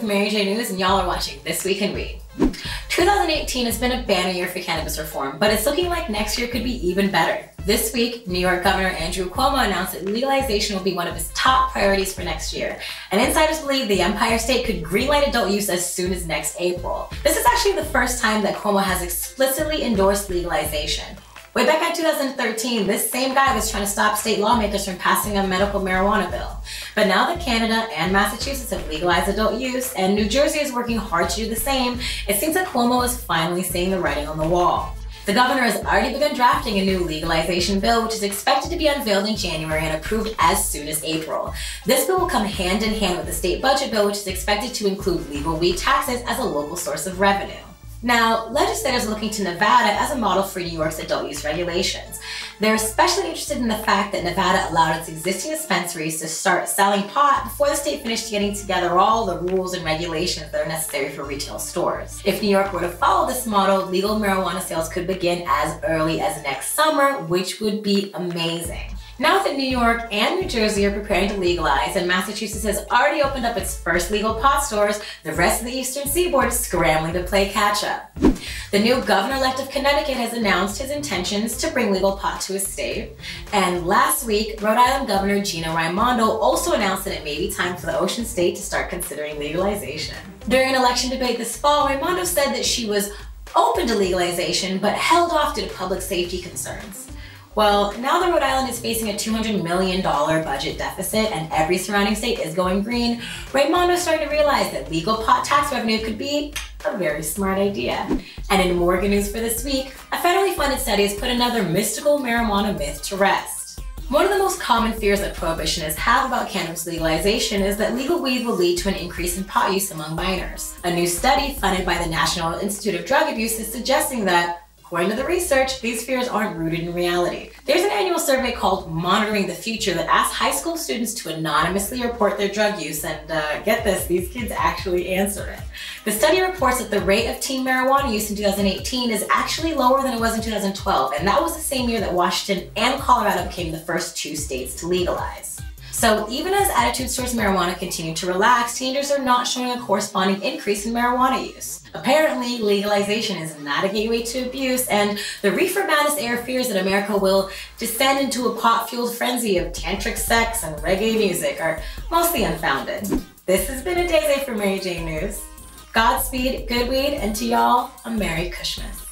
Mary J News, and y'all are watching This Week in Weed. 2018 has been a banner year for cannabis reform, but it's looking like next year could be even better. This week, New York Governor Andrew Cuomo announced that legalization will be one of his top priorities for next year, and insiders believe the Empire State could greenlight adult use as soon as next April. This is actually the first time that Cuomo has explicitly endorsed legalization. Way back in 2013, this same guy was trying to stop state lawmakers from passing a medical marijuana bill. But now that Canada and Massachusetts have legalized adult use, and New Jersey is working hard to do the same, it seems like Cuomo is finally seeing the writing on the wall. The governor has already begun drafting a new legalization bill, which is expected to be unveiled in January and approved as soon as April. This bill will come hand in hand with the state budget bill, which is expected to include legal weed taxes as a local source of revenue. Now, legislators are looking to Nevada as a model for New York's adult use regulations. They're especially interested in the fact that Nevada allowed its existing dispensaries to start selling pot before the state finished getting together all the rules and regulations that are necessary for retail stores. If New York were to follow this model, legal marijuana sales could begin as early as next summer, which would be amazing. Now that New York and New Jersey are preparing to legalize and Massachusetts has already opened up its first legal pot stores, the rest of the Eastern Seaboard is scrambling to play catch up. The new governor-elect of Connecticut has announced his intentions to bring legal pot to his state. And last week, Rhode Island Governor Gina Raimondo also announced that it may be time for the Ocean State to start considering legalization. During an election debate this fall, Raimondo said that she was open to legalization but held off due to public safety concerns. Well, now that Rhode Island is facing a $200 million budget deficit and every surrounding state is going green, Raimondo is starting to realize that legal pot tax revenue could be a very smart idea. And in more good news for this week, a federally funded study has put another mystical marijuana myth to rest. One of the most common fears that prohibitionists have about cannabis legalization is that legal weed will lead to an increase in pot use among minors. A new study funded by the National Institute of Drug Abuse is suggesting that, according to the research, these fears aren't rooted in reality. There's an annual survey called Monitoring the Future that asks high school students to anonymously report their drug use, and get this, these kids actually answer it. The study reports that the rate of teen marijuana use in 2018 is actually lower than it was in 2012, and that was the same year that Washington and Colorado became the first two states to legalize. So even as attitudes towards marijuana continue to relax, teenagers are not showing a corresponding increase in marijuana use. Apparently, legalization is not a gateway to abuse, and the reefer madness era fears that America will descend into a pot-fueled frenzy of tantric sex and reggae music are mostly unfounded. This has been a Day for Mary J News. Godspeed, good weed, and to y'all, a Merry Christmas.